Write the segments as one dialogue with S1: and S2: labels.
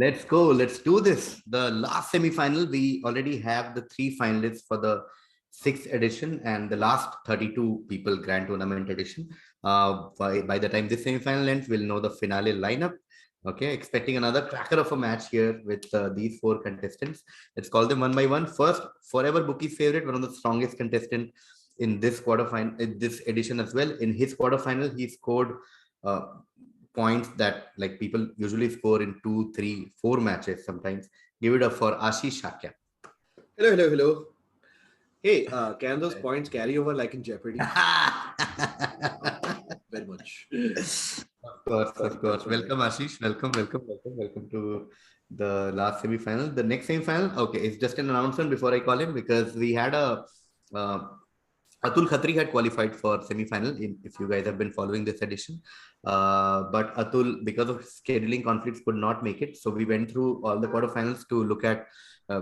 S1: Let's go. Let's do this. The last semi-final, we already have the 3 finalists for the 6th edition and the last 32 people Grand Tournament edition. By the time this semi-final ends, we'll know the finale lineup. Okay, expecting another cracker of a match here with these 4 contestants. Let's call them one by one. First, forever bookie's favorite, one of the strongest contestant in this quarterfinal, in this edition as well. In his quarterfinal, he scored uh, points that like people usually score in 2, 3, 4 matches sometimes. Give it up for Ashish Shakya.
S2: Hello. Hey, can those points carry over like in Jeopardy? Very much.
S1: Of course. Welcome, Ashish. Welcome to the last semi-final. The next semi-final, okay, it's just an announcement before I call him because we had a Atul Khatri had qualified for semi-final if you guys have been following this edition. But Atul, because of scheduling conflicts, could not make it. So we went through all the quarterfinals to look at,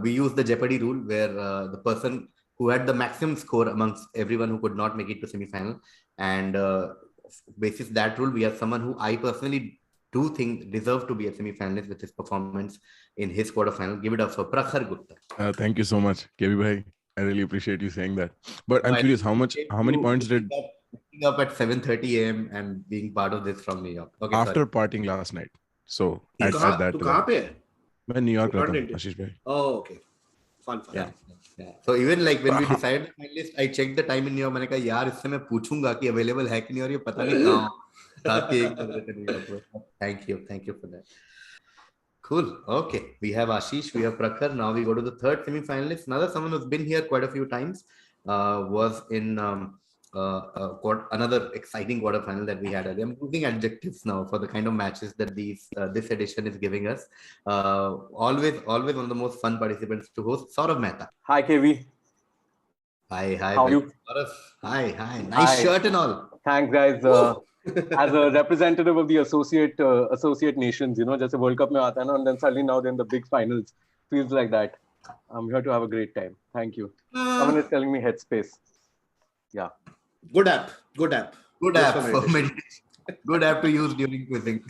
S1: we used the Jeopardy rule where the person who had the maximum score amongst everyone who could not make it to semi-final. And basis that rule, we have someone who I personally do think deserve to be a semi-finalist with his performance in his quarterfinal. Give it up for Prakhar Gupta.
S3: Thank you so much, KV bhai. I really appreciate you saying that. But I'm curious, how many points did...
S1: Waking up at 7:30 a.m. and being part of this from New York. Okay,
S3: after partying last night. So I said that to them. I'm New York, Ashish bhai.
S2: Oh, okay. Fun.
S1: Yeah. So even like when we decided my list, I checked the time in New York. मैंने कहा यार इससे मैं पूछूंगा कि available है कि नहीं और ये पता नहीं कहाँ रात के 1 बजे New York में. Thank you for that. Cool. Okay, we have Ashish, we have Prakhar. Now we go to the 3rd semi-finalist. Someone who's been here quite a few times. Was in another exciting quarterfinal that we had. I'm using adjectives now for the kind of matches that this edition is giving us. Always one of the most fun participants to host. Saurav Mehta.
S4: Hi, KV.
S1: Hi.
S4: How are you?
S1: Saurav. Hi. Nice shirt and all.
S4: Thanks, guys. As a representative of the associate nations, just a World Cup mein aata hai na, and then suddenly now they're in the big finals. Feels like that. I'm here to have a great time. Thank you. Someone is telling me headspace. Yeah.
S2: Good app.
S1: For meditation. Good app to use during quizzing.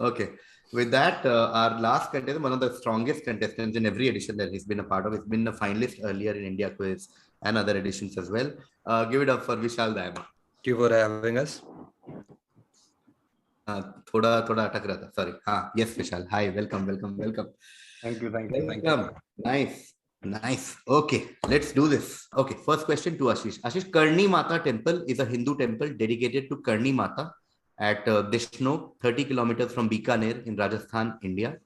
S1: Okay. With that, our last contestant, one of the strongest contestants in every edition that he's been a part of, he's been a finalist earlier in India Quiz and other editions as well. Give it up for Vishal Diamond.
S5: Thank you for having us.
S1: थोड़ा अटक रहा था. Sorry. Yes, Vishal. Hi. Welcome.
S4: Thank you.
S1: Welcome. Nice. Okay, let's do this. Okay, first question to Ashish. Ashish, Karni Mata temple is a Hindu temple dedicated to Karni Mata at Deshno, 30 kilometers from Bikaner in Rajasthan, India.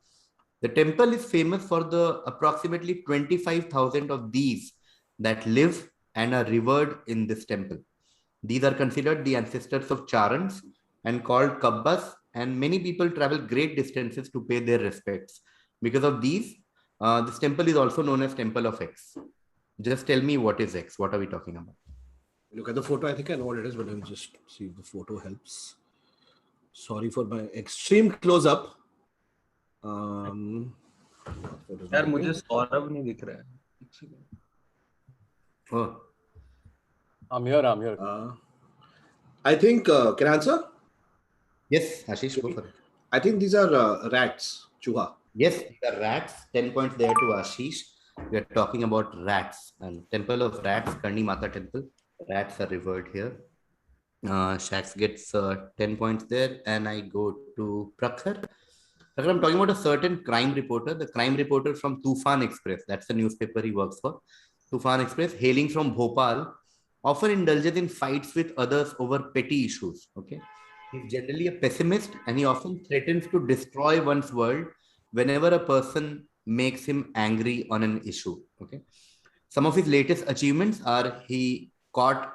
S1: The temple is famous for the approximately 25,000 of these that live and are revered in this temple. These are considered the ancestors of Charans and called Kabbas, and many people travel great distances to pay their respects. Because of these, this temple is also known as Temple of X. Just tell me what is X. What are we talking about?
S2: Look at the photo. I think I know what it is, but I'll just see if the photo helps. Sorry for my extreme close-up.
S5: यार मुझे सौरभ नहीं दिख रहा है.
S1: Oh.
S4: I'm here.
S2: I think, can I answer?
S1: Yes, Ashish, go for it.
S2: I think these are rats, chuha.
S1: Yes, these are rats. 10 points there to Ashish. We are talking about rats and Temple of Rats, Karni Mata Temple. Rats are revered here. Shax gets 10 points there, and I go to Prakhar. Prakhar, I'm talking about a certain crime reporter, the crime reporter from Tufan Express. That's the newspaper he works for. Tufan Express, hailing from Bhopal, often indulges in fights with others over petty issues. Okay, he's generally a pessimist, and he often threatens to destroy one's world whenever a person makes him angry on an issue. Okay, some of his latest achievements are he caught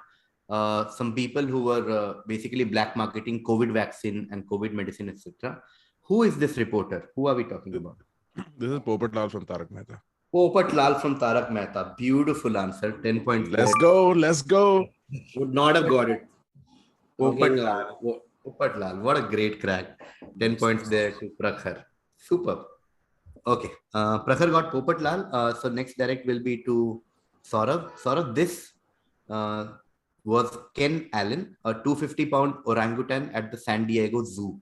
S1: some people who were basically black marketing COVID vaccine and COVID medicine, etc. Who is this reporter? Who are we talking about?
S3: This is Popat Lal from Tarak Mehta.
S1: Popat Lal from Tarak Mehta. Beautiful answer. 10 points.
S3: Let's go.
S2: Would not have got it.
S1: Popat Lal. What a great crack. 10 points there to Prakhar. Super. Okay. Prakhar got Popat Lal. So next direct will be to Saurav. Saurav, this was Ken Allen, a 250-pound orangutan at the San Diego Zoo.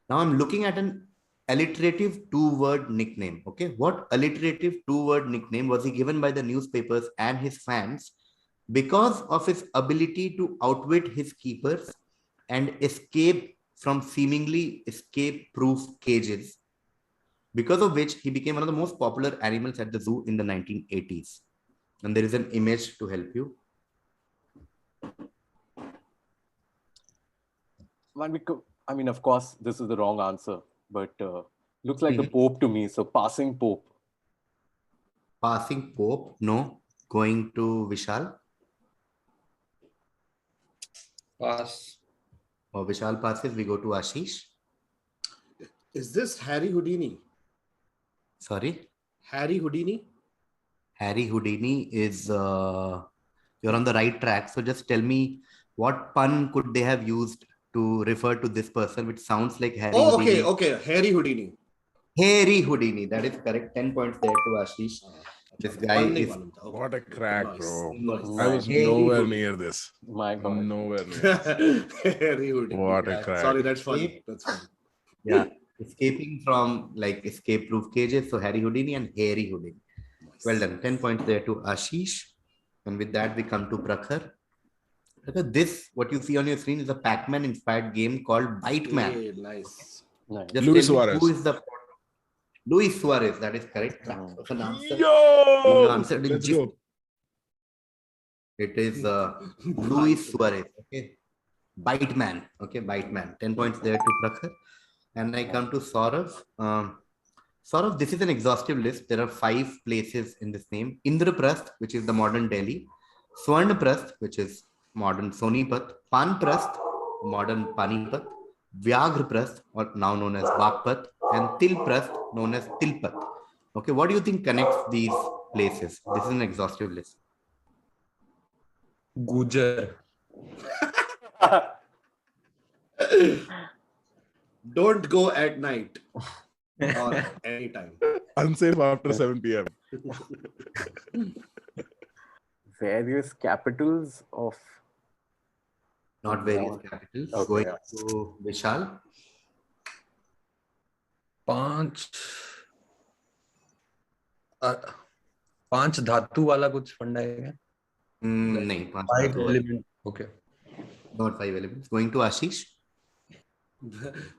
S1: Now I'm looking at an alliterative two-word nickname. Okay, what alliterative two-word nickname was he given by the newspapers and his fans because of his ability to outwit his keepers and escape from seemingly escape-proof cages, because of which he became one of the most popular animals at the zoo in the 1980s. And there is an image to help you.
S4: I mean, of course, this is the wrong answer, but looks like the Pope to me. So passing Pope.
S1: Passing Pope, no. Going to Vishal.
S5: Pass.
S1: Or Vishal passes, we go to Ashish.
S2: Is this Harry Houdini?
S1: Sorry?
S2: Harry Houdini?
S1: Harry Houdini is, you're on the right track. So just tell me, what pun could they have used to refer to this person, which sounds like Harry Houdini?
S2: Okay. Harry Houdini.
S1: Harry Houdini, that is correct. 10 points there to Ashish. This guy is...
S3: What a crack, bro.
S1: Nice.
S3: I was nowhere near this.
S4: My God.
S3: Nowhere near.
S2: Harry Houdini.
S3: What a crack.
S2: Sorry, that's funny. That's funny.
S1: Yeah, escaping from like escape-proof cages. So Harry Houdini and Harry Houdini. Nice. Well done. 10 points there to Ashish. And with that, we come to Prakhar. This, what you see on your screen, is a Pac-Man inspired game called Bite Man.
S2: Hey, nice.
S1: Just
S3: Luis Suarez.
S1: Who is the Luis Suarez? That is correct. An answer.
S3: Yo!
S1: Answer
S3: Let's go.
S1: It is Luis Suarez. Okay. Bite Man. Okay, Bite Man. 10 points there to Prakhar. And I come to Saurav. Saurav, this is an exhaustive list. There are 5 places in this name. Indraprasth, which is the modern Delhi. Swarnaprasth, which is modern Sonipat. Panprasth, modern Panipat. Vyaghraprasth, or now known as Bagpat. And Tilprasth, known as Tilpat. Okay, what do you think connects these places? This is an exhaustive list.
S5: Gujar.
S2: Don't go at night or anytime.
S3: Unsafe after 7 p.m.
S4: Various capitals of...
S1: Not various capitals.
S4: Okay,
S1: Going to Vishal.
S5: 5 धातु वाला कुछ फंडा है क्या?
S1: नहीं,
S5: 5 element. Okay.
S1: Not 5 elements. Going to Ashish.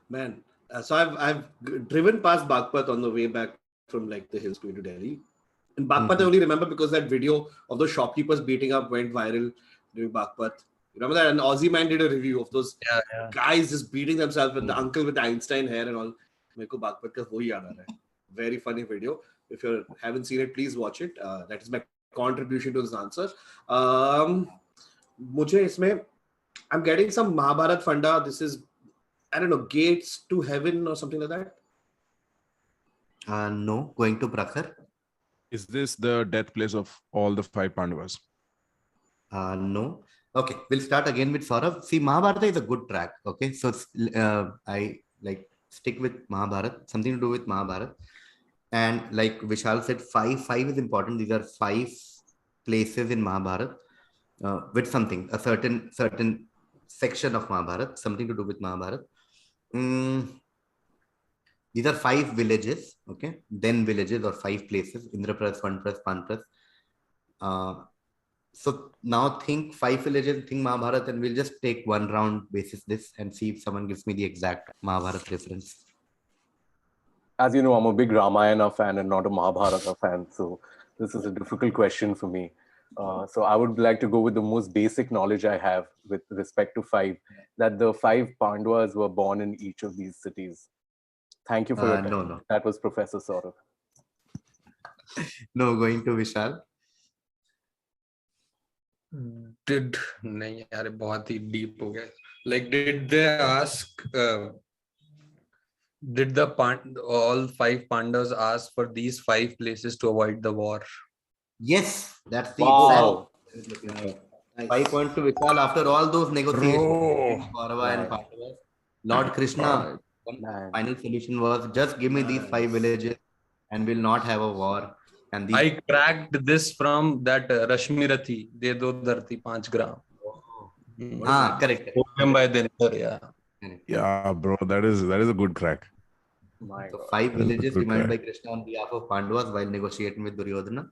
S2: Man, so I've driven past Bagpat on the way back from like the hills to Delhi. And Bagpat I only remember because that video of those shopkeepers beating up went viral during Bagpat. You remember that? An Aussie man did a review of those guys just beating themselves with the uncle with the Einstein hair and all. मेरे को Bagpat का वही याद आ रहा है. Very funny video. If you haven't seen it, please watch it. That is my contribution to this answer. मुझे इसमें I'm getting some Mahabharata funda. This is, I don't know, gates to heaven or something like that.
S1: No. Going to Prakhar.
S3: Is this the death place of all the 5 Pandavas?
S1: No. Okay, we'll start again with Saurav. See, Mahabharata is a good track. Okay, so I like stick with Mahabharata, something to do with Mahabharata. And like Vishal said, 5 is important. These are 5 places in Mahabharata with something, a certain section of Mahabharata, something to do with Mahabharata. These are 5 villages, okay? Then villages or 5 places, Indraprasth, Swarnaprasth, Panprasth. So now think 5 villages, think Mahabharata, and we'll just take one round basis this and see if someone gives me the exact Mahabharata reference.
S4: As you know, I'm a big Ramayana fan and not a Mahabharata fan. So this is a difficult question for me. So I would like to go with the most basic knowledge I have with respect to 5, that the 5 Pandavas were born in each of these cities. Thank you for your time.
S1: No.
S4: That was Professor Saurav.
S1: No, going to Vishal.
S5: नहीं यार बहुत ही deep हो गया. Like did they ask did all 5 Pandavas ask for these 5 places to avoid the war?
S1: Yes, that's the
S4: exact.
S1: 5 points to Vishal after all those negotiations. Kaurava and Pandavas. Lord Krishna, final solution was just give me these 5 villages and we'll not have a war. And
S5: I cracked this from that Rashmi Rathi. De do dharti 5 gram.
S1: Correct.
S5: By Dinner,
S3: Yeah, bro, that is a good crack.
S4: My
S1: So
S4: God.
S1: 5 villages
S3: Good
S1: demanded
S3: guy.
S1: by Krishna on behalf of Pandavas while negotiating with Duryodhana,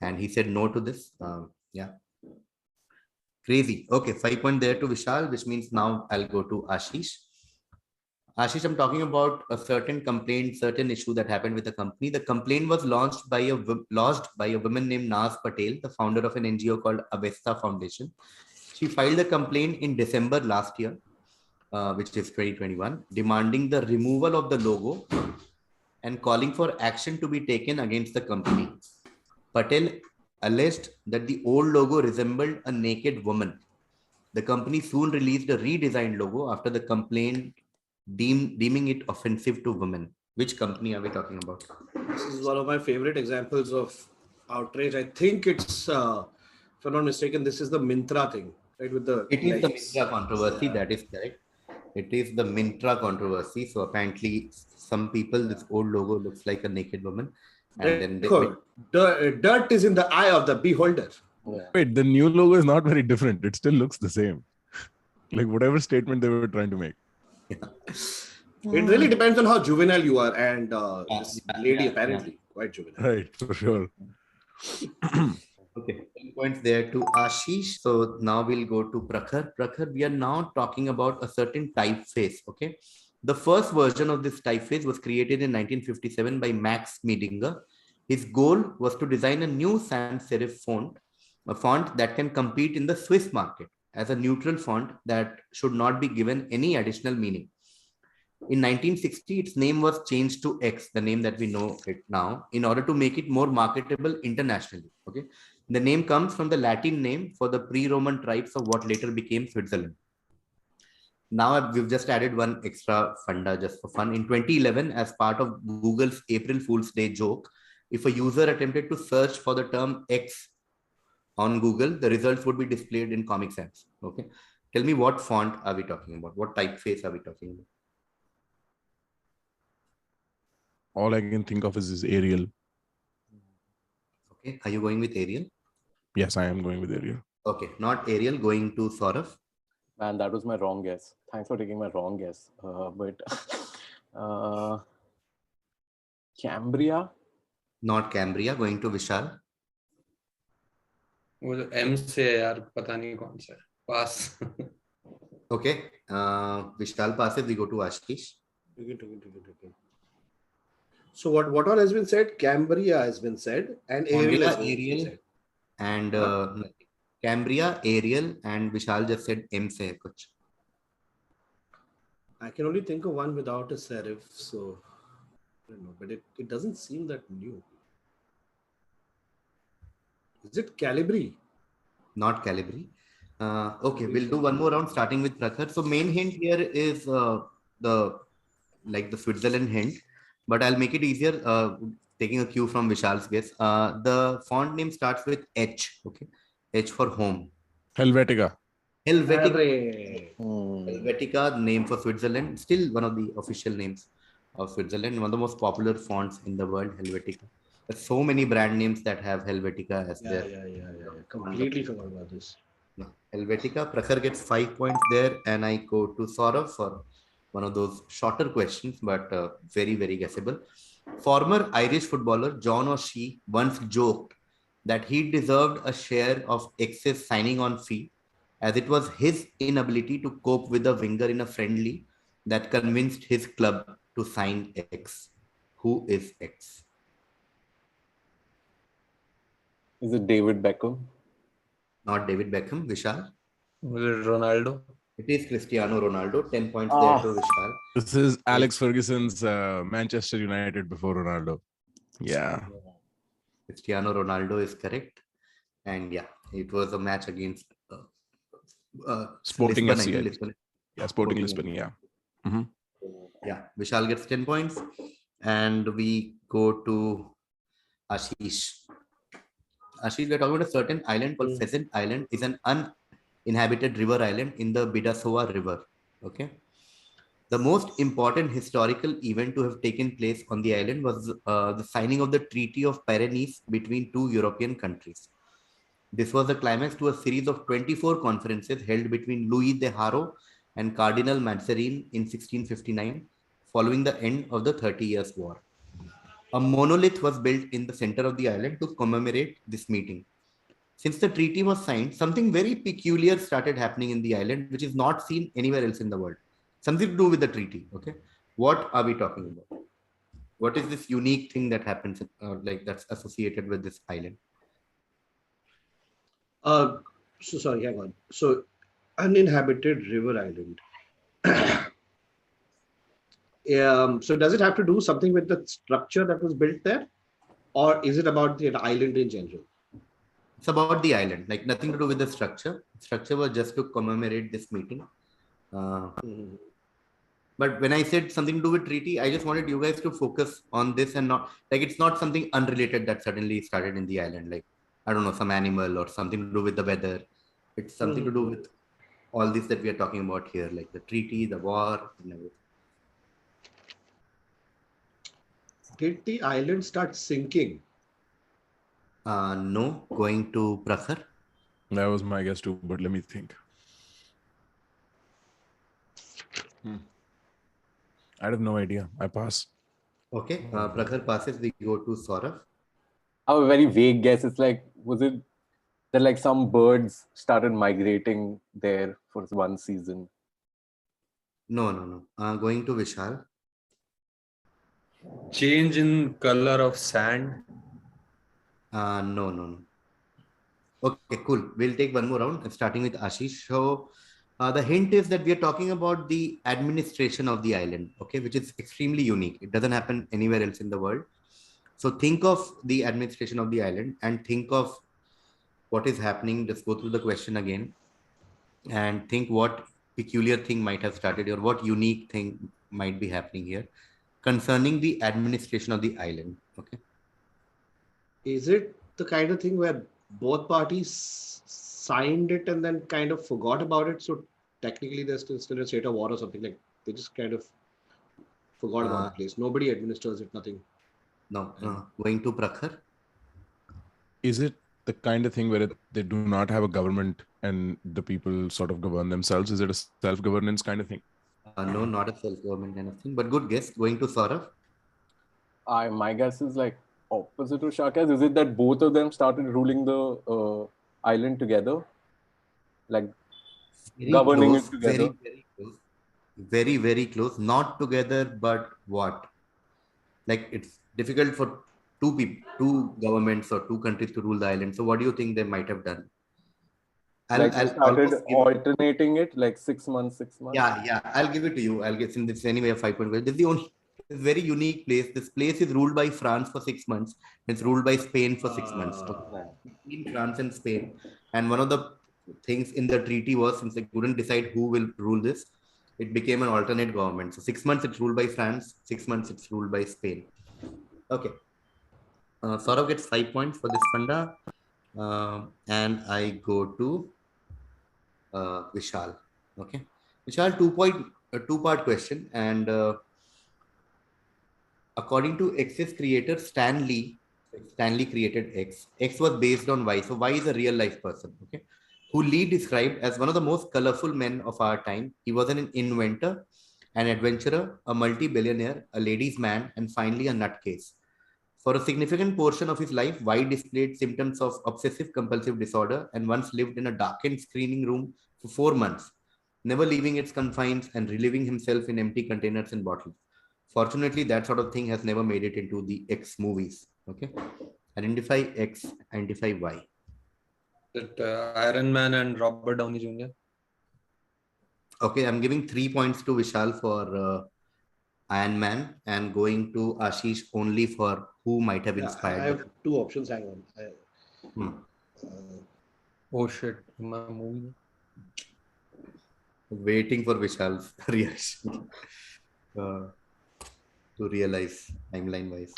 S1: and he said no to this. Yeah, crazy. Okay, 5 point there to Vishal, which means now I'll go to Ashish. Ashish, I'm talking about a certain complaint, certain issue that happened with the company. The complaint was lodged by a woman named Naz Patel, the founder of an NGO called Avesta Foundation. She filed a complaint in December last year, which is 2021, demanding the removal of the logo and calling for action to be taken against the company. Patel alleged that the old logo resembled a naked woman. The company soon released a redesigned logo after the complaint deeming it offensive to women. Which company are we talking about?
S2: This is one of my favorite examples of outrage. I think it's, if I'm not mistaken, this is the Mintra thing, right? With the
S1: It is the
S2: legs.
S1: Mintra controversy. That is correct. It is the Mintra controversy. So apparently, some people, this old logo looks like a naked woman, and then
S2: Dirt is in the eye of the beholder.
S4: Yeah.
S3: Wait, the new logo is not very different. It still looks the same. Like whatever statement they were trying to make.
S2: It really depends on how juvenile you are, and this lady apparently quite juvenile.
S3: Right, for sure.
S1: Okay, 10 points there to Ashish. So now we'll go to Prakhar. Prakhar, we are now talking about a certain typeface. Okay, the first version of this typeface was created in 1957 by Max Miedinger. His goal was to design a new sans serif font, a font that can compete in the Swiss market as a neutral font that should not be given any additional meaning. In 1960, its name was changed to X, the name that we know it now, in order to make it more marketable internationally. Okay, the name comes from the Latin name for the pre-Roman tribes of what later became Switzerland. Now we've just added one extra funda just for fun. In 2011, as part of Google's April Fool's Day joke, if a user attempted to search for the term X on Google, the results would be displayed in Comic Sans. Okay, tell me, what font are we talking about? What typeface are we talking about?
S3: All I can think of is Arial.
S1: Okay, are you going with Arial?
S3: Yes, I am going with Arial.
S1: Okay, not Arial, going to Saurav.
S4: Man, that was my wrong guess. Thanks for taking my wrong guess. But Cambria?
S1: Not Cambria, going to Vishal.
S5: वो जो M से है यार, पता नहीं कौन सा है. Pass.
S1: Okay, Vishal passes. We go to Ashish.
S2: So what all has been said? Cambria has been said, and Arial has been said.
S1: And Cambria, Arial, and Vishal just said M se hai kuch.
S2: I can only think of one without a serif, so I don't know, but it doesn't seem that new. Is it Calibri?
S1: Not Calibri. Okay, we'll do one more round starting with Prakhar. So main hint here is the Switzerland hint, but I'll make it easier taking a cue from Vishal's guess. The font name starts with H. Okay, H for home.
S3: Helvetica.
S1: Helvetica, name for Switzerland, still one of the official names of Switzerland, one of the most popular fonts in the world, Helvetica. There's so many brand names that have Helvetica as their.
S2: Completely forgot about this.
S1: No. Helvetica. Prakhar gets 5 points there, and I go to Saurav for one of those shorter questions, but very, very guessable. Former Irish footballer John O'Shea once joked that he deserved a share of excess signing on fee, as it was his inability to cope with a winger in a friendly that convinced his club to sign X. Who is X?
S4: Is it David Beckham?
S1: Not David Beckham. Vishal?
S5: Was it Ronaldo?
S1: It is Cristiano Ronaldo. 10 points there to Vishal.
S3: This is Alex Ferguson's Manchester United before Ronaldo. Yeah.
S1: Cristiano Ronaldo is correct. And yeah, it was a match against
S3: Sporting
S1: Lisbon,
S3: FC. Yeah, Sporting Lisbon. Yeah. Mm-hmm.
S1: Yeah, Vishal gets 10 points. And we go to Ashish. Ashish, we're talking about a certain island called Pheasant Island. It's an uninhabited river island in the Bidassoa River. Okay. The most important historical event to have taken place on the island was the signing of the Treaty of Pyrenees between two European countries. This was the climax to a series of 24 conferences held between Louis de Haro and Cardinal Mazarin in 1659, following the end of the 30 Years' War. A monolith was built in the center of the island to commemorate this meeting. Since the treaty was signed, something very peculiar started happening in the island, which is not seen anywhere else in the world. Something to do with the treaty. Okay, what are we talking about? What is this unique thing that happens, like that's associated with this island?
S2: So sorry, hang on. So uninhabited river island. So does it have to do something with the structure that was built there, or is it about the island in general?
S1: It's about the island, like nothing to do with the structure. Structure was just to commemorate this meeting. But when I said something to do with treaty, I just wanted you guys to focus on this and not like it's not something unrelated that suddenly started in the island. Like, I don't know, some animal or something to do with the weather. It's something to do with all this that we are talking about here, like the treaty, the war, and everything.
S2: Did the island start sinking?
S1: No, going to Prakhar.
S3: That was my guess too, but let me think. I have no idea. I pass.
S1: Okay, Prakhar passes. We go to Saurav.
S4: I have a very vague guess. It's like, was it that like some birds started migrating there for one season?
S1: No. Going to Vishal.
S5: Change in color of sand.
S1: No. Okay, cool. We'll take one more round, starting with Ashish. So, the hint is that we are talking about the administration of the island, okay, which is extremely unique. It doesn't happen anywhere else in the world. So, think of the administration of the island and think of what is happening. Just go through the question again and think what peculiar thing might have started or what unique thing might be happening here concerning the administration of the island. Okay.
S2: Is it the kind of thing where both parties signed it and then kind of forgot about it? So technically there's still a state of war or something, like they just kind of forgot about the place. Nobody administers it, nothing.
S1: No. Going to Prakhar.
S3: Is it the kind of thing where they do not have a government and the people sort of govern themselves? Is it a self-governance kind of thing?
S1: No, not a self-government kind of thing, but good guess. Going to Saurav.
S4: My guess is like opposite to Shaka's. Is it that both of them started ruling the island together? Like
S1: Very
S4: governing
S1: close,
S4: it together?
S1: very close. Very close. Not together, but what? Like it's difficult for two governments or two countries to rule the island. So what do you think they might have done?
S4: They started alternating it like 6 months.
S1: Yeah. I'll give it to you. I'll get in this anyway a 5 point. This is the only very unique place. This place is ruled by France for 6 months. It's ruled by Spain for 6 months. Between France and Spain. And one of the things in the treaty was, since they couldn't decide who will rule this, it became an alternate government. So 6 months it's ruled by France, 6 months it's ruled by Spain. Okay. Saurav gets 5 points for this funda. And I go to Vishal. Okay. Vishal, two-part question. And according to X's creator, Stanley created X. X was based on Y. So Y is a real life person. Okay. Who Lee described as one of the most colorful men of our time. He was an inventor, an adventurer, a multi-billionaire, a ladies' man, and finally a nutcase. For a significant portion of his life, Y displayed symptoms of obsessive-compulsive disorder and once lived in a darkened screening room for 4 months, never leaving its confines and reliving himself in empty containers and bottles. Fortunately, that sort of thing has never made it into the X movies. Okay, identify X, identify Y.
S5: That Iron Man and Robert Downey Jr.
S1: Okay, I'm giving 3 points to Vishal for Iron Man and going to Ashish only for who might have inspired.
S2: I have 2 options. Hang on.
S5: Oh shit, my movie.
S1: Waiting for Vishal's reaction to realize timeline wise.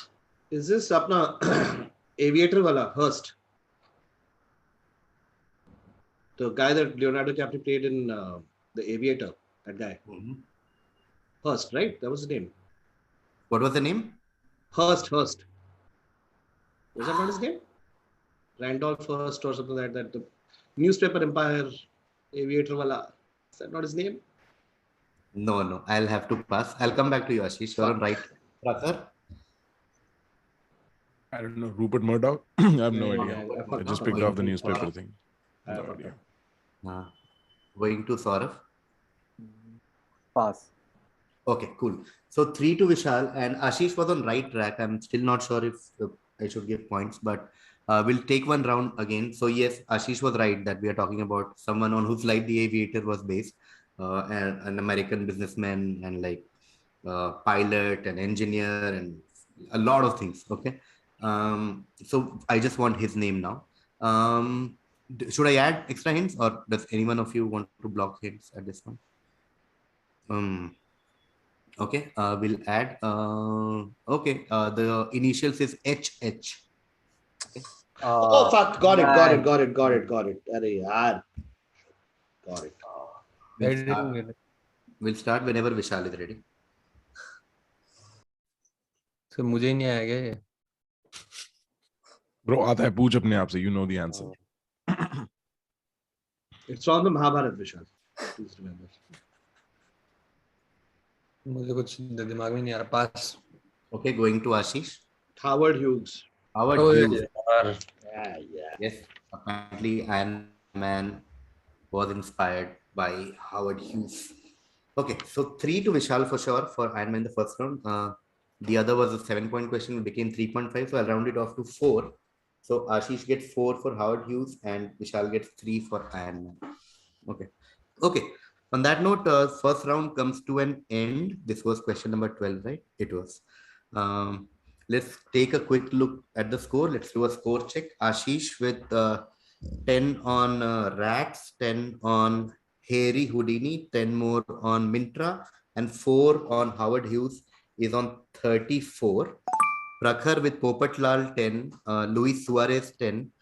S2: Is this apna aviator wala Hearst? The guy that Leonardo DiCaprio played in The Aviator, that guy. Hearst, right? That was his name.
S1: What was the name?
S2: Hearst. Was that not his name? Randolph Hearst or something like that. The newspaper empire aviator wala. Is that not his name?
S1: No. I'll have to pass. I'll come back to you, Ashish. You're on right. Prakhar?
S3: I don't know. Rupert Murdoch? I have no
S2: Yeah,
S3: idea.
S2: I
S3: I just
S2: forgot.
S3: picked off the
S1: Going to
S3: newspaper
S1: Saurav.
S3: thing.
S2: I
S3: No
S2: forgot.
S3: idea.
S1: Going to Saurav.
S4: Pass.
S1: Okay, cool. So 3 to Vishal and Ashish was on right track. I'm still not sure if I should give points, but we'll take one round again. So yes, Ashish was right that we are talking about someone on whose life the Aviator was based, an American businessman and like pilot and engineer and a lot of things. Okay, so I just want his name now. Should I add extra hints, or does anyone of you want to block hints at this point? Um, Okay, we'll add. The initials is HH. Okay.
S2: Oh fuck! Got it.
S4: Man.
S2: Arey yaar. Got it.
S5: I
S1: We'll
S5: didn't
S1: start.
S5: get it.
S1: We'll start whenever Vishal is ready.
S5: So मुझे ही नहीं आएगा ये.
S3: Bro, आता है पूछ अपने आप से. You know the answer.
S2: It's on the Mahabharata, Vishal. Please remember.
S5: मुझे कुछ दिमाग में नहीं आ रहा. Pass.
S1: Okay, going to Ashish.
S2: Howard Hughes.
S1: Howard
S5: Oh
S1: Hughes.
S5: यार.
S2: Yeah.
S1: Yes, apparently Iron Man was inspired by Howard Hughes. Okay, so 3 to Vishal for sure for Iron Man the first round. The other was a 7-point question, it became 3.5, so I'll round it off to 4. So Ashish gets 4 for Howard Hughes and Vishal gets 3 for Iron Man. Okay. On that note, first round comes to an end. This was question number 12, right? It was. Let's take a quick look at the score. Let's do a score check. Ashish with 10 on Rats, 10 on Hairy Houdini, 10 more on Mintra, and 4 on Howard Hughes is on 34. Prakhar with Popatlal 10, Luis Suarez 10,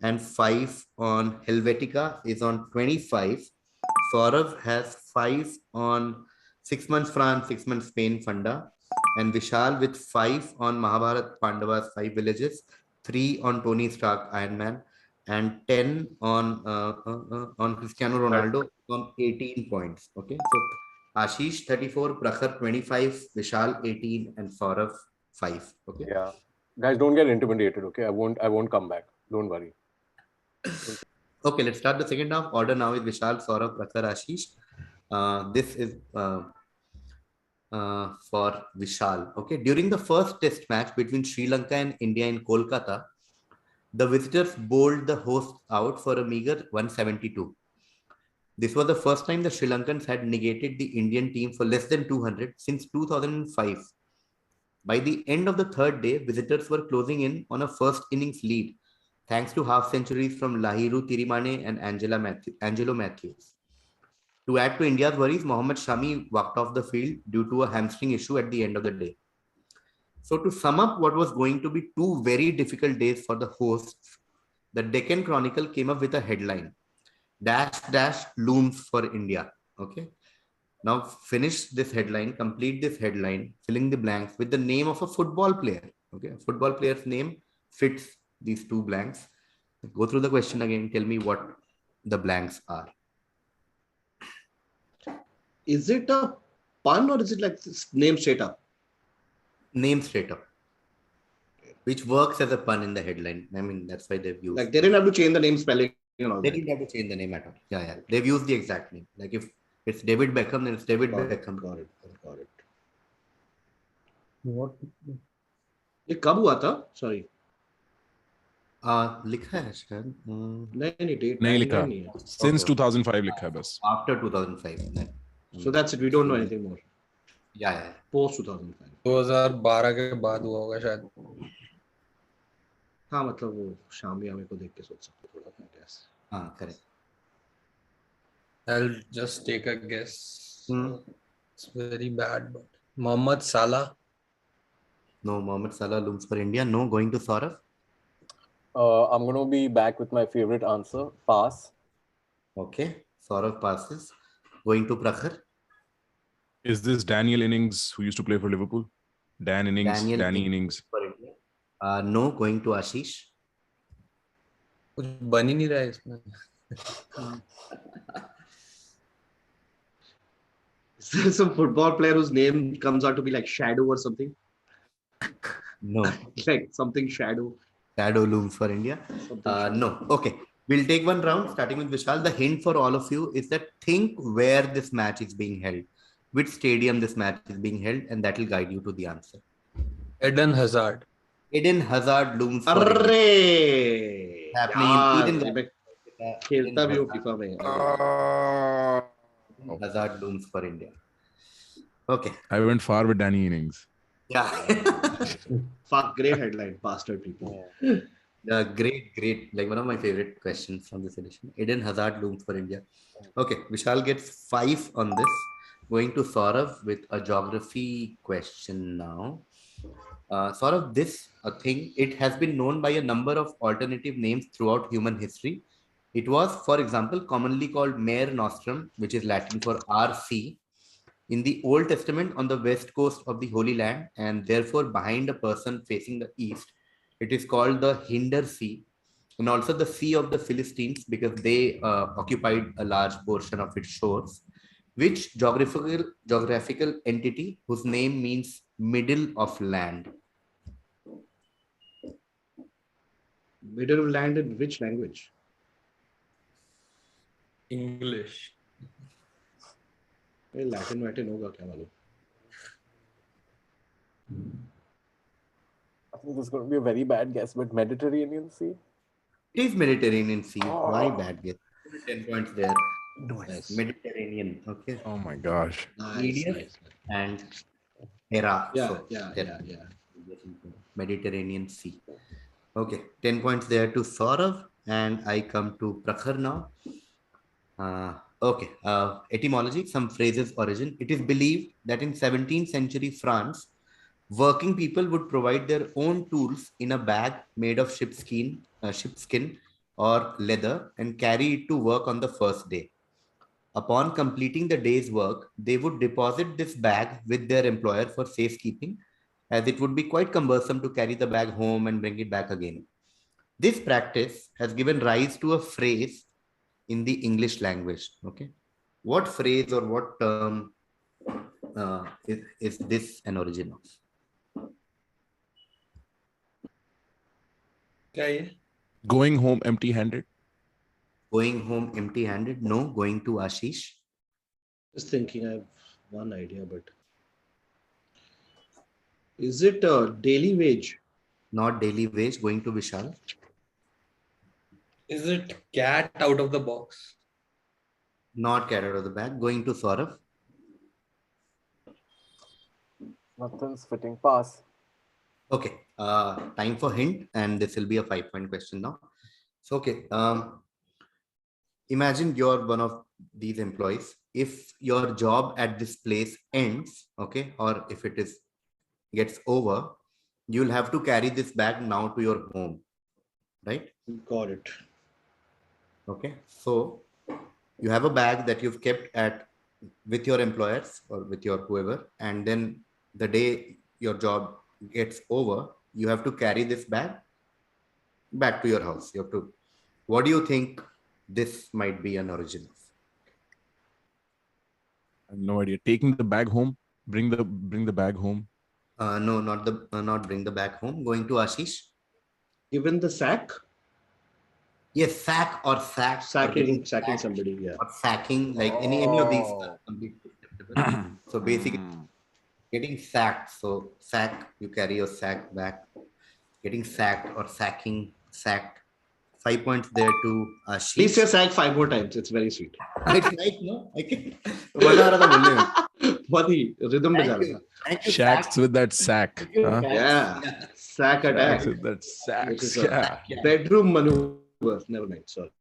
S1: and 5 on Helvetica is on 25. Saurav has 5 on 6 months France, 6 months Spain Funda, and Vishal with 5 on Mahabharat Pandavas 5 villages, 3 on Tony Stark Iron Man, and 10 on Cristiano Ronaldo on 18 points. Okay, so Ashish 34, Prakhar 25, Vishal 18, and Saurav 5. Okay.
S4: Yeah. Guys, don't get intimidated, okay? I won't come back. Don't worry.
S1: Okay, let's start the second half. Order now is Vishal, Saurav, Prakhar, Ashish. This is for Vishal. Okay, during the first test match between Sri Lanka and India in Kolkata, the visitors bowled the hosts out for a meager 172. This was the first time the Sri Lankans had negated the Indian team for less than 200 since 2005. By the end of the third day, visitors were closing in on a first innings lead, thanks to half centuries from Lahiru Tirimane and Angelo Matthews. To add to India's worries, Mohammad Shami walked off the field due to a hamstring issue at the end of the day. So to sum up what was going to be 2 very difficult days for the hosts, the Deccan Chronicle came up with a headline, dash looms for India. Okay. Now finish this headline, complete this headline, filling the blanks with the name of a football player. Okay. A football player's name fits these 2 blanks. Go through the question again. Tell me what the blanks are.
S2: Is it a pun or is it like name straight up?
S1: Name straight up. Which works as a pun in the headline. I mean, that's why they've used.
S2: Like they didn't have to change the name spelling and all
S1: They
S2: that.
S1: didn't have to change the name at all. Yeah. They've used the exact name. Like if it's David Beckham, then it's David Beckham.
S2: Got it.
S5: What?
S2: ये कब हुआ था? Sorry.
S1: लिखा है शायद.
S2: नहीं date
S3: नहीं लिखा.
S2: नहीं है.
S3: Since 2005 लिखा है बस.
S1: After 2005.
S2: So that's it. We don't know anything more.
S1: Yeah.
S2: Post 2005.
S5: 2012 के बाद हुआ होगा शायद.
S2: हाँ मतलब वो शामी हमें को देख के सोच सकते थोड़ा I guess.
S1: हाँ, correct.
S5: I'll just take a guess. It's very bad, but Mohammad Salah.
S1: No, Mohammad Salah looms for India. No, going to Saurav.
S4: I'm going to be back with my favorite answer. Pass.
S1: Okay, Saurav passes. Going to Prakhar.
S3: Is this Daniel Innings who used to play for Liverpool? Danny Innings.
S1: For India. No, going to Ashish.
S5: कुछ बन ही नहीं रहा है इसमें.
S2: Some football player whose name comes out to be like Shadow or something?
S1: No.
S2: Like something Shadow.
S1: Shadow looms for India.
S2: Something Shadow.
S1: No. Okay. We'll take one round, starting with Vishal. The hint for all of you is that think where this match is being held, which stadium this match is being held, and that will guide you to the answer.
S5: Eden Hazard.
S1: Eden Hazard looms for India.
S2: अरे
S1: Happening in
S2: यार
S1: Eden
S2: मैं
S1: Garden.
S2: खेलता भी हूँ FIFA में.
S1: Hazard looms for India. Okay.
S3: I went far with Danny Innings.
S1: Yeah.
S2: Fuck, great headline, bastard people.
S1: Great. Like one of my favorite questions from this edition. Eden Hazard looms for India. Okay, Vishal gets 5 on this. Going to Saurav with a geography question now. Saurav, this thing, it has been known by a number of alternative names throughout human history. It was, for example, commonly called Mare Nostrum, which is Latin for RC, in the Old Testament on the west coast of the Holy Land, and therefore behind a person facing the east. It is called the Hinder Sea, and also the Sea of the Philistines because they occupied a large portion of its shores. Which geographical entity whose name means middle of land?
S2: Middle of land in which language?
S5: English.
S2: Latin होगा क्या मालूम?
S4: I think this is going to be a very bad guess, but Mediterranean Sea?
S1: It is Mediterranean Sea. Why bad guess? 10 points there.
S2: Nice.
S1: Mediterranean. Okay.
S3: Oh my gosh.
S2: Nice.
S1: And Hera.
S2: Yeah.
S1: Mediterranean Sea. Okay. 10 points there to Saurav. And I come to Prakhar now. Okay. Etymology, some phrases origin. It is believed that in 17th century France, working people would provide their own tools in a bag made of sheepskin or leather and carry it to work on the first day. Upon completing the day's work, they would deposit this bag with their employer for safekeeping, as it would be quite cumbersome to carry the bag home and bring it back again. This practice has given rise to a phrase in the English language. Okay, what phrase or what term is this an origin of?
S5: क्या ये?
S3: Going home empty-handed.
S1: Going home empty-handed? No. Going to Ashish.
S2: Just thinking, I have one idea, but is it a daily wage?
S1: Not daily wage. Going to Vishal.
S5: Is it cat out of the box?
S1: Not cat out of the bag. Going to Saurav.
S4: Nothing's fitting. Pass.
S1: Okay. Time for hint, and this will be a 5-point question now. So, okay. Imagine you're one of these employees. If your job at this place ends, okay, or if it gets over, you'll have to carry this bag now to your home, right?
S2: Got it.
S1: Okay. So you have a bag that you've kept with your employers or with your whoever, and then the day your job gets over, you have to carry this bag back to your house. You have to. What do you think this might be an origin of?
S3: I have no idea. Taking the bag home. Bring the bag home.
S1: No, not bring the bag home. Going to Ashish.
S2: Even the sack?
S1: Yes, sack or sack.
S2: Sacking somebody, yeah.
S1: Or sacking, like any of these are completely acceptable. So basically, getting sacked. So sack, you carry your sack back. Getting sacked or sacked. 5 points there to Ashish.
S2: Please say sack 5 more times. It's very sweet.
S1: It's like, no, I can't. मजा आ रहा था बोलने में.
S2: बहुत ही rhythm बजा रहा था.
S1: Thank you,
S3: Shacks with that sack. Huh?
S2: Yeah. Sack attack.
S3: Shacks with that sack.
S2: Which is
S3: Yeah.
S2: bedroom maneuver. Never mind. Sorry.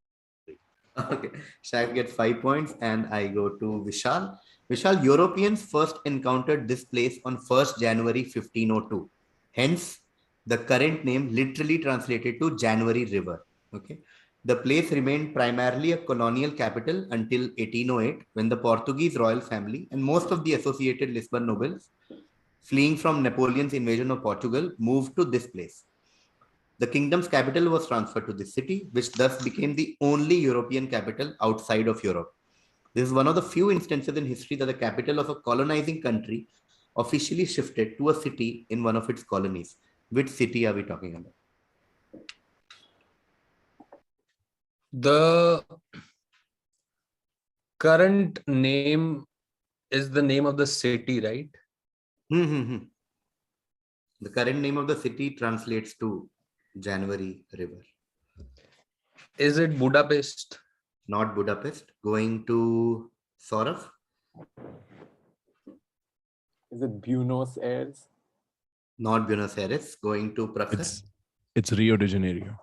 S1: Okay. Shaq gets 5 points, and I go to Vishal. Vishal, Europeans first encountered this place on 1st January 1502. Hence, the current name literally translated to January River. Okay. The place remained primarily a colonial capital until 1808, when the Portuguese royal family and most of the associated Lisbon nobles, fleeing from Napoleon's invasion of Portugal, moved to this place. The kingdom's capital was transferred to this city, which thus became the only European capital outside of Europe. This is one of the few instances in history that the capital of a colonizing country officially shifted to a city in one of its colonies. Which city are we talking about?
S5: The current name is the name of the city, right?
S1: The current name of the city translates to January River.
S5: Is it Budapest?
S1: Not Budapest. Going to Saurav.
S4: Is it Buenos Aires?
S1: Not Buenos Aires. Going to Prakhar.
S3: It's Rio de Janeiro.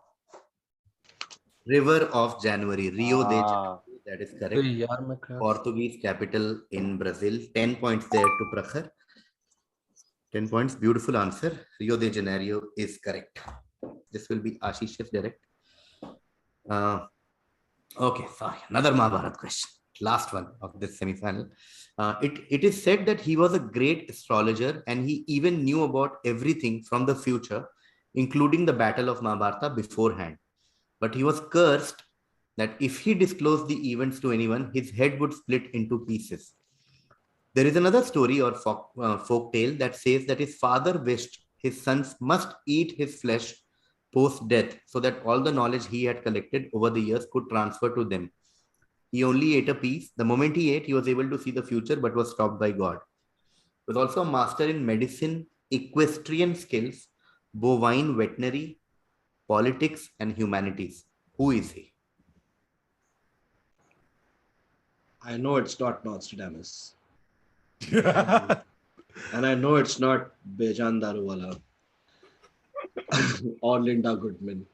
S1: River of January. Rio de Janeiro. That is correct.
S5: यार मैं क्या-
S1: Portuguese capital in Brazil. 10 points there to Prakhar. 10 points. Beautiful answer. Rio de Janeiro is correct. This will be Ashish's direct. Okay, sorry. Another Mahabharata question. Last one of this semi-final. It is said that he was a great astrologer and he even knew about everything from the future, including the battle of Mahabharata beforehand. But he was cursed that if he disclosed the events to anyone, his head would split into pieces. There is another story or folk tale that says that his father wished his sons must eat his flesh post-death so that all the knowledge he had collected over the years could transfer to them. He only ate a piece. The moment he ate, he was able to see the future but was stopped by God. He was also a master in medicine, equestrian skills, bovine veterinary, politics, and humanities. Who is he?
S2: I know it's not Nostradamus. And I know it's not Bejan Daruwala or Linda Goodman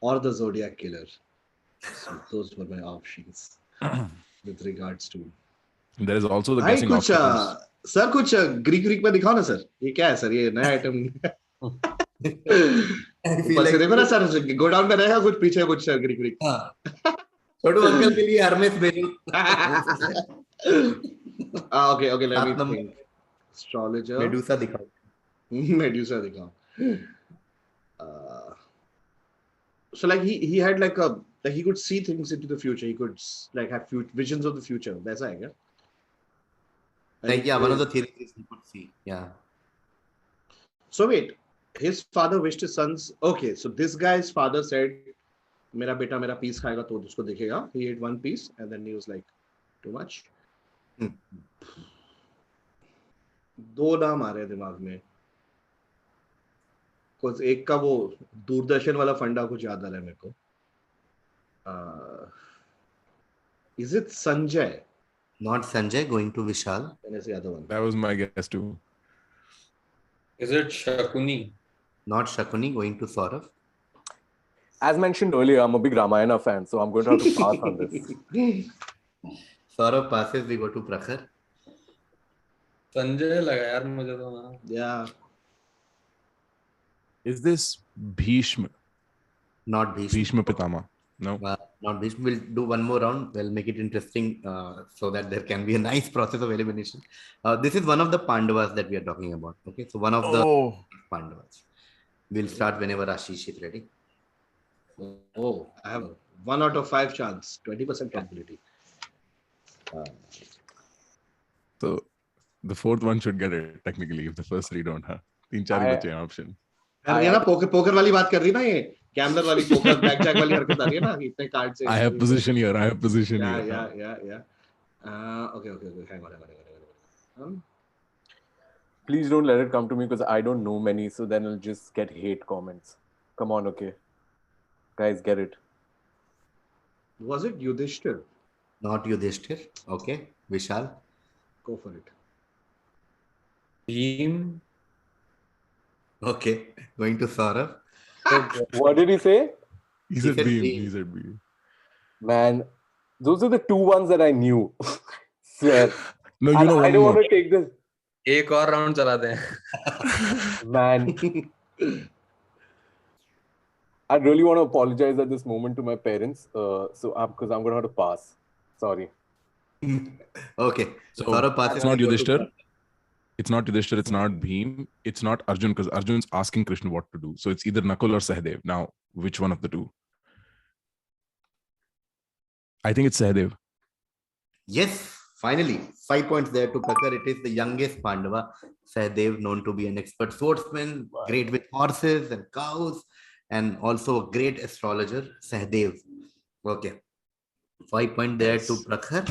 S2: or the Zodiac Killer. So those were my options with regards to.
S3: There is also the
S2: भाई
S3: guessing
S2: कुछ
S3: options.
S2: Sir कुछ Greek में दिखाओ ना sir ये क्या है sir ये नया आइटम ऊपर से देखो ना सर गोडाउन में रहेगा कुछ पीछे कुछ सर ग्रीक
S1: छोटू अंकल के लिए हरमेश भेजो
S2: okay let me think astrologer
S1: Medusa दिखाओ
S2: so like he had like he could see things into the future, he could like have visions of the future. That's I guess.
S1: Like yeah, one of the theories he could see. Yeah.
S2: So wait, his father wished his sons. Okay, so this guy's father said, "मेरा बेटा मेरा piece खाएगा तो उसको दिखेगा." He ate one piece and then he was like, "Too much." दो नाम आ रहे हैं दिमाग में. कुछ एक का वो दूरदर्शन वाला फंडा कुछ याद आ रहा है मेरे को. Is it Sanjay?
S1: Not Sanjay. Going to Vishal.
S2: And it's the other one.
S3: That was my guess too.
S5: Is it Shakuni?
S1: Not Shakuni. Going to Saurav.
S4: As mentioned earlier, I'm a big Ramayana fan, so I'm going to have to pass on this.
S1: Saurav passes. We go to Prakhar.
S5: Sanjay लगा यार मुझे तो ना.
S2: Yeah.
S3: Is this Bhishma?
S1: Not Bhishma.
S3: Bhishma Pitama. No.
S1: Not Bhishma. We'll do one more round. We'll make it interesting so that there can be a nice process of elimination. This is one of the Pandavas that we are talking about. Okay, so one of the Pandavas. We'll start whenever Ashish is ready.
S2: Oh, I have 1 out of 5 chance, 20% probability.
S3: So the fourth one should get it technically if the first three don't. Huh? 3-4 ही बचे हैं option.
S2: अरे ये ना poker वाली बात कर रही ना ये गैम्बलर वाली पोकर ब्लैक जैक वाली हरकत आ रही है ना इतने कार्ड से.
S3: I have position here.
S2: Yeah. Okay. Hang on.
S4: Please don't let it come to me because I don't know many, so then I'll just get hate comments. Come on, okay. Guys, get it.
S2: Was it Yudhishthir?
S1: Not Yudhishthir. Okay. Vishal.
S2: Go for it.
S5: Team.
S1: Okay. Going to Saurav.
S4: What did he say?
S3: He said
S1: said
S3: Beam.
S1: Beam.
S3: He said Beam.
S4: Man, those are the two ones that I knew. Swear.
S3: No,
S4: And
S3: you know
S4: I
S3: one
S4: don't
S3: more.
S4: want to take this.
S5: एक और round चलाते हैं.
S4: Man. I really want to apologize at this moment to my parents. So because I'm going to have to pass. Sorry.
S1: Okay.
S3: So
S1: Saurav passes.
S3: it's not Yudhishthir. It's not Yudhishthir. It's not Bhim. It's not Arjun because Arjun's asking Krishna what to do. So it's either Nakul or Sahadev. Now, which one of the two? I think it's Sahadev.
S1: Yes, finally, 5 points there to Prakhar. It is the youngest Pandava, Sahadev, known to be an expert swordsman, great with horses and cows, and also a great astrologer, Sahadev. Okay, 5 point there to Prakhar,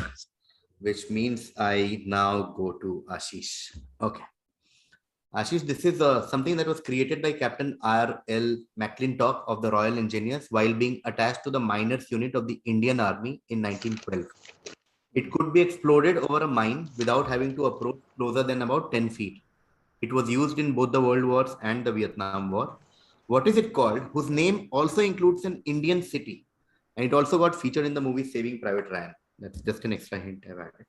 S1: which means I now go to Ashish. Okay. Ashish, this is something that was created by Captain R.L. McClintock of the Royal Engineers while being attached to the miners unit of the Indian Army in 1912. It could be exploded over a mine without having to approach closer than about 10 feet. It was used in both the World Wars and the Vietnam War. What is it called, whose name also includes an Indian city? And it also got featured in the movie Saving Private Ryan. That's just an extra hint I've added.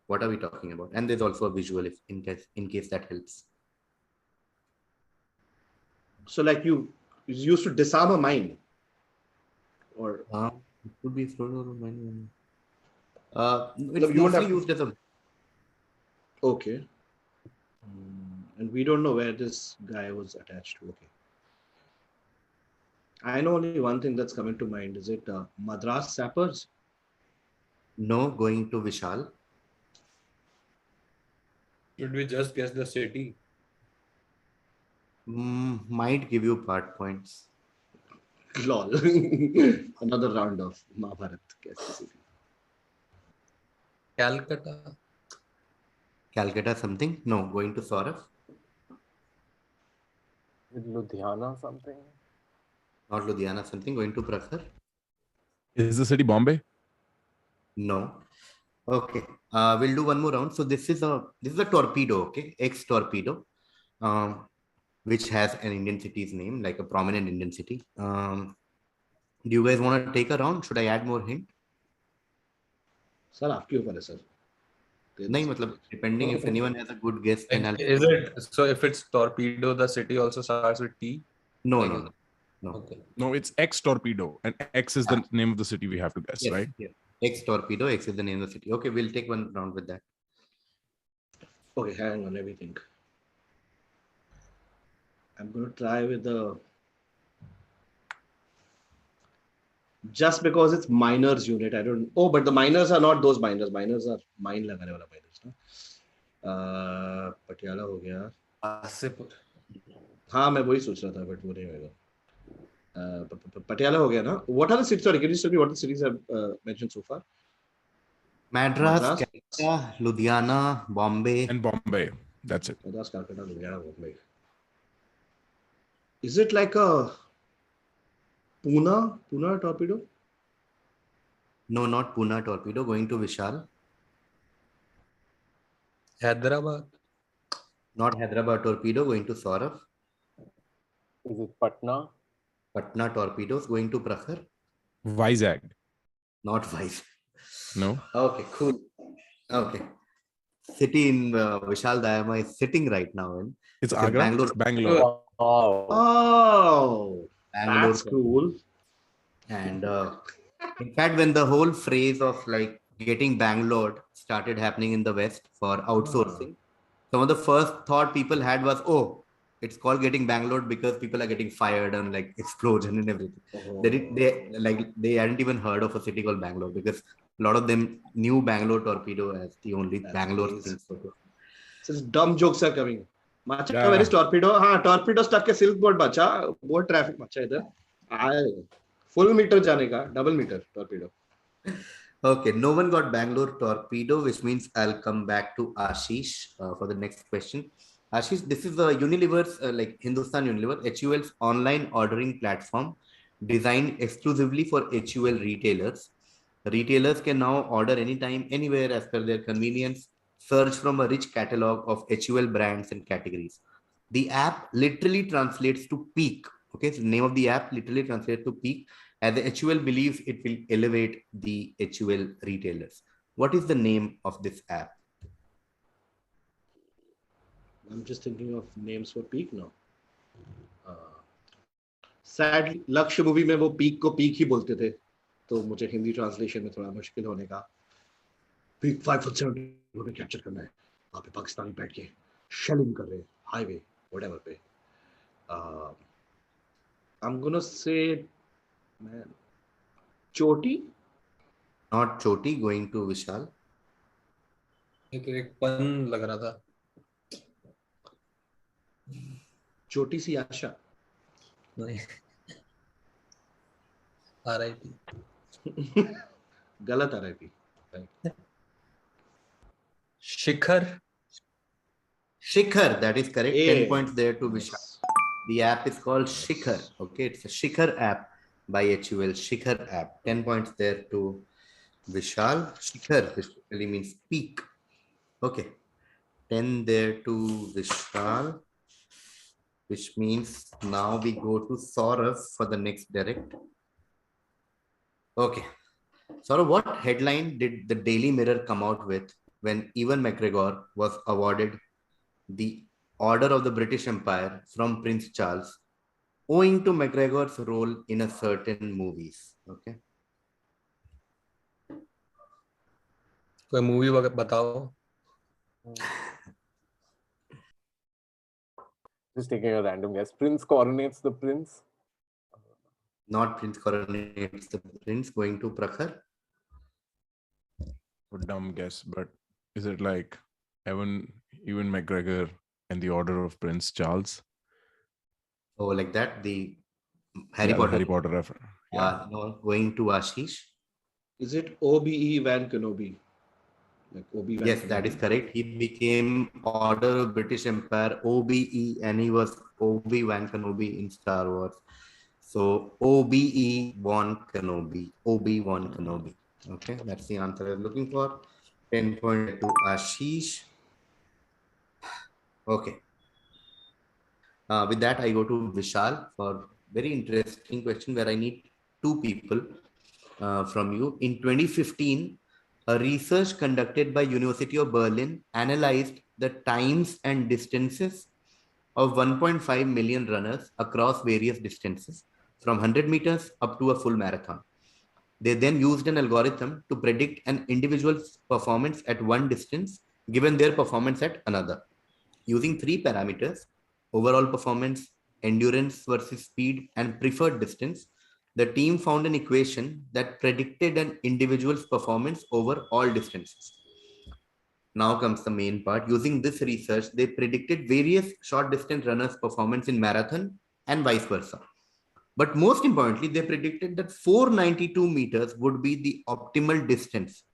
S1: What are we talking about? And there's also a visual if in case that helps.
S2: So like you used to disarm a mine, or
S1: It could be exploded over a mine.
S2: No,
S1: It's
S2: you would
S1: mostly
S2: have to-
S1: used as a
S2: okay. And we don't know where this guy was attached to. Okay. I know only one thing that's coming to mind. Is it Madras Sappers?
S1: no going to Vishal.
S5: Should we just guess the city?
S1: Might give you part points.
S2: Lol. Another round of Mahabharata. Guess the city.
S5: Calcutta.
S1: Calcutta something? No, going to Saurav.
S4: With Ludhiana something?
S1: Not Ludhiana something. Going to Prakhar.
S3: Is the city Bombay?
S1: No. Okay. We'll do one more round. So this is a torpedo. Okay, ex torpedo, which has an Indian city's name, like a prominent Indian city. Do you guys want to take a round? Should I add more hint?
S2: Sir, आपके ऊपर है sir.
S1: नहीं मतलब depending if anyone has a good guess then I'll
S5: Is it so? If it's torpedo, the city also starts with T.
S1: no
S5: Like,
S1: no no
S5: Okay.
S3: No, it's X Torpedo, and X is the name of the city we have to guess,
S1: yes,
S3: right?
S1: yes. Ex torpedo, X is the name of the city. Okay, we'll take one round with that.
S2: Okay, hang on, let me think. I'm going to try with the. Just because it's miners unit, I don't. Oh, but the miners are not those miners. Miners are mine लगाने वाला miners. Patiala हो गया.
S5: Asipur.
S2: हाँ मैं वही सोच रहा था, but वो नहीं होगा. पटियाला हो गया ना. What are the cities? Sorry, can you tell me what the cities have mentioned so far?
S1: Madras,
S2: Madras?
S1: Calcutta, Ludhiana, Bombay.
S3: And Bombay. That's it.
S2: Madras, Calcutta, Ludhiana, Bombay. Is it like a Pune torpedo?
S1: No, not Pune torpedo. Going to Vishal.
S5: Hyderabad.
S1: Not Hyderabad torpedo. Going to Saurav.
S4: Is it Patna?
S1: Patna torpedoes. Going to Prakhar.
S3: Vizag.
S1: Not Vice.
S3: No.
S1: Okay, cool. Okay. City in Vishal Dayama is sitting right now in.
S3: It's
S1: in
S3: Agra.
S1: Bangalore.
S3: It's Bangalore.
S4: Oh.
S2: Oh,
S1: Bangalore.
S2: that's cool.
S1: And in fact, when the whole phrase of like getting Bangalore started happening in the West for outsourcing, some of the first thought people had was, oh, it's called getting Bangalore because people are getting fired and like explosion and everything. They hadn't even heard of a city called Bangalore because a lot of them knew Bangalore torpedo as the only Bangalore thing.
S2: So dumb jokes are coming. Macha,
S3: Yeah.
S2: where is torpedo? Torpedo stuck ke silk board bacha. Board traffic bacha idhar. Full meter जाने का, double meter torpedo.
S1: Okay, no one got Bangalore torpedo, which means I'll come back to Ashish for the next question. Ashish, this is Unilever's, like Hindustan Unilever, HUL's online ordering platform designed exclusively for HUL retailers. Retailers can now order anytime, anywhere as per their convenience, search from a rich catalog of HUL brands and categories. The app literally translates to peak. Okay, so the name of the app literally translates to peak, as the HUL believes it will elevate the HUL retailers. What is the name of this app?
S2: I'm just thinking of names for peak now. Sadly, लक्ष्य movie में वो peak को peak ही बोलते थे, तो मुझे Hindi translation में थोड़ा मुश्किल होने का. पीक 570 में कैप्चर करना है. वहाँ पे पाकिस्तानी बैठ के शेलिंग कर रहे हैं, हाईवे, whatever पे. I'm gonna say, man, चोटी.
S1: Not Choti, going to Vishal.
S5: एक पन लग रहा था.
S2: छोटी सी आशा.
S5: नहीं. RIP.
S2: गलत RIP.
S5: Shikhar.
S1: Shikhar, that is correct. 10
S2: Hey.
S1: points there to Vishal. The app is called Shikhar. Okay, it's a Shikhar app by HUL. Shikhar app. 10 points there to Vishal. Shikhar basically means peak. Okay. 10 there to Vishal, which means now we go to Saurav for the next direct. Okay. Saurav, what headline did the Daily Mirror come out with when Ewan McGregor was awarded the Order of the British Empire from Prince Charles, owing to McGregor's role in a certain movies? Okay.
S5: कोई movie बताओ.
S4: Just taking a random guess. Prince coronates the prince.
S1: Not Prince coronates the prince. Going to Prakhar.
S3: A dumb guess, but is it like Ewan McGregor and the Order of Prince Charles?
S1: Oh, like that. The Harry Potter.
S3: Harry Potter reference. Yeah.
S1: No, going to Ashish.
S2: Is it OBE Van Kenobi? Like Obi-Wan
S1: Yes,
S2: Kenobi?
S1: that is correct. He became Order of British Empire, OBE, and he was Obi-Wan Kenobi in Star Wars. So Obi-Wan Kenobi. Obi-Wan Kenobi. Okay, that's the answer I'm looking for. 10 point to Ashish. Okay. With that, I go to Vishal for very interesting question where I need two people from you. In 2015, a research conducted by University of Berlin analyzed the times and distances of 1.5 million runners across various distances from 100 meters up to a full marathon. They then used an algorithm to predict an individual's performance at one distance given their performance at another. Using three parameters: overall performance, endurance versus speed, and preferred distance, the team found an equation that predicted an individual's performance over all distances. Now comes the main part. Using this research, they predicted various short distance runners' performance in marathon and vice versa. But most importantly, they predicted that 492 meters would be the optimal distance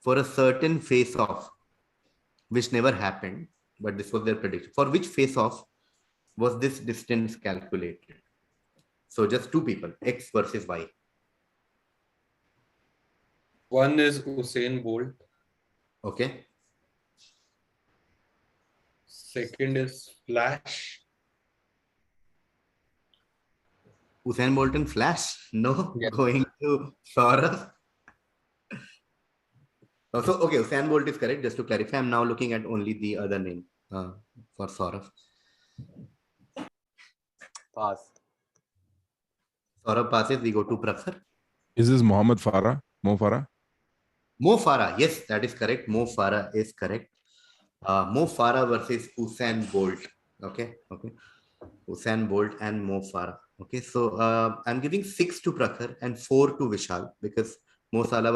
S1: for a certain face-off, which never happened, but this was their prediction. For which face-off was this distance calculated? So just two people, X versus Y.
S5: One is Usain Bolt.
S1: Okay.
S5: Second is Flash.
S1: Usain Bolt and Flash? No.
S5: Yeah.
S1: Going to Saurav. So, okay, Usain Bolt is correct. Just to clarify, I'm now looking at only the other name for Saurav.
S4: Pass.
S1: Saurav passes. We go to Prakhar.
S3: Is this Mohammed Farah? Mo Farah?
S1: Mo Farah. Yes, that is correct. Mo Farah is correct. Mo Farah versus Usain Bolt. Okay. Okay. Usain Bolt and Mo Farah. Okay. So I'm giving 6 to Prakhar and 4 to Vishal because Mo Farah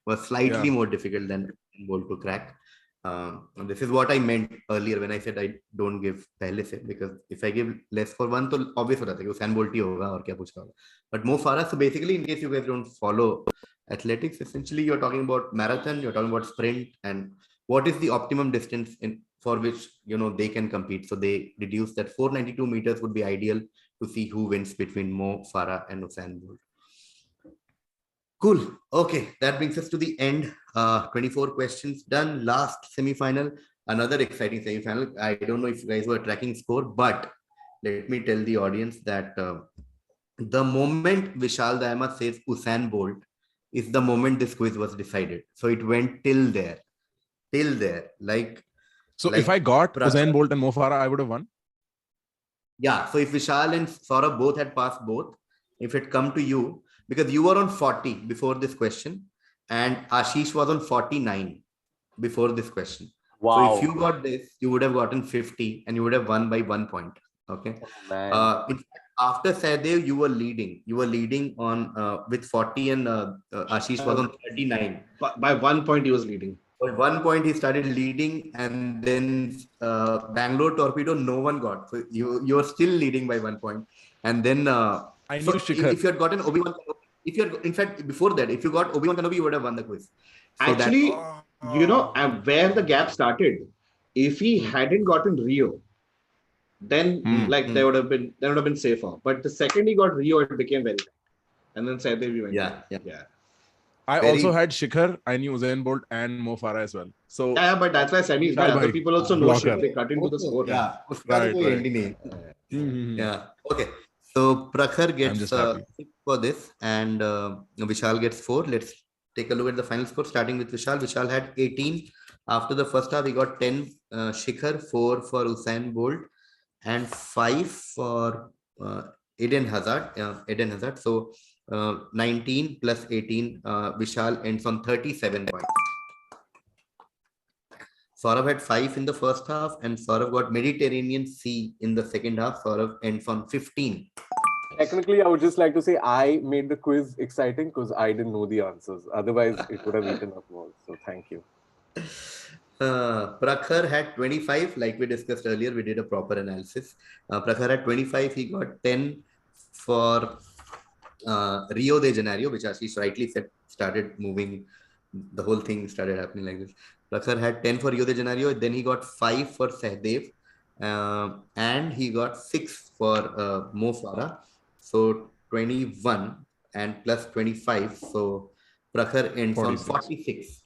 S1: was slightly more difficult than Bolt to crack. This is what I meant earlier when I said I don't give pehle se, because if I give less for one, तो obvious होता है कि Usain Bolt ही होगा और क्या पूछ रहा होगा. But Mo Farah, so basically, in case you guys don't follow athletics, essentially you're talking about marathon, you're talking about sprint, and what is the optimum distance for which they can compete. So they deduce that 492 meters would be ideal to see who wins between Mo Farah and Usain Bolt. Cool. Okay, that brings us to the end. 24 questions done. Last semi-final, another exciting semi-final. I don't know if you guys were tracking score, but let me tell the audience that the moment Vishal Dayama says Usain Bolt is the moment this quiz was decided. So it went till there.
S3: So if I got Usain Bolt and Mo Farah, I would have won?
S1: Yeah. So if Vishal and Saurav both had passed both, if it come to you, because you were on 40 before this question and Ashish was on 49 before this question.
S4: Wow.
S1: So if you got this, you would have gotten 50 and you would have won by 1 point. Okay.
S4: Oh, man.
S1: In fact, after Sahdev, you were leading. You were leading on with 40 and Ashish was on 39.
S2: By 1 point, he was leading.
S1: At one point, he started leading, and then Bangalore Torpedo, no one got. So you were still leading by 1 point, and then
S3: I
S1: so
S3: knew Shikhar.
S1: if you had gotten Obi-Wan, if you had, in fact, before that, if you got Obi-Wan Kenobi, you would have won the quiz. So
S2: Actually, where the gap started, if he hadn't gotten Rio, then there would have been safer. But the second he got Rio, it became very tight. And then Sahdev we went.
S1: Yeah.
S3: I
S1: Very-
S3: also had Shikhar. I knew Usain Bolt and Mo Farah as well. So
S2: Yeah, but that's why semis.
S3: Bye,
S2: Other
S3: bye.
S2: people also know
S3: Blocker.
S2: shit. They cut into the score.
S1: Yeah, उसका
S3: Right,
S1: कोई
S3: right.
S1: end ही नहीं है. Yeah. Okay. So Prakhar
S3: I'm
S1: gets
S3: just happy.
S1: 6 for this, and Vishal gets 4. Let's take a look at the final score, starting with Vishal. Vishal had 18. After the first half, he got 10 Shikhar, 4 for Usain Bolt, and 5 for Eden Hazard. Eden Hazard. So 19 plus 18, Vishal ends on 37 points. Saurav had 5 in the first half, and Saurav got Mediterranean Sea in the second half. Saurav ends on 15.
S4: Technically, I would just like to say I made the quiz exciting because I didn't know the answers. Otherwise, it would have eaten up more. So thank you.
S1: Prakhar had 25, like we discussed earlier. We did a proper analysis. Prakhar had 25. He got 10 for Rio de Janeiro, which Ashish rightly said started moving. The whole thing started happening like this. Prakhar had 10 for Rio de Janeiro. Then he got 5 for Sahdev. And he got 6 for Mo Farah. So 21 and plus 25. So Prakhar ends on 46.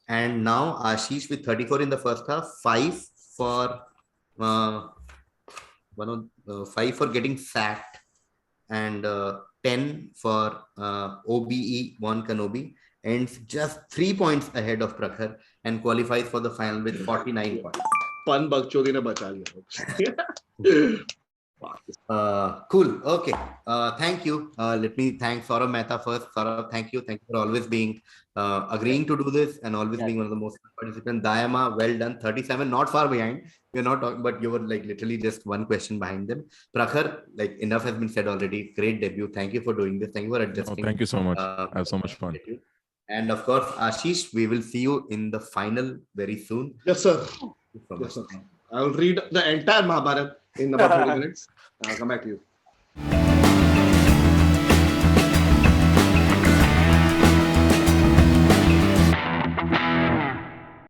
S1: And now Ashish with 34 in the first half, 5 for 5 for getting sacked, and 10 for Obi-Wan Kenobi, ends just 3 points ahead of Prakhar and qualifies for the final with 49 points.
S2: Pan Bakchodi ne bacha liya.
S1: Cool. Okay. Thank you. Let me thank Saurav Mehta first. Saurav, thank you. Thank you for always being agreeing to do this and always being one of the most participants. Dayama, well done. 37, not far behind. We're not talking, but you were like literally just one question behind them. Prakhar, like enough has been said already. Great debut. Thank you for doing this. Thank you for adjusting.
S3: thank you so much. I have so much fun.
S1: And of course, Ashish, we will see you in the final very soon.
S2: Yes, sir. Yes, sir. I will read the entire Mahabharata in about 30 minutes. I'll come back to you.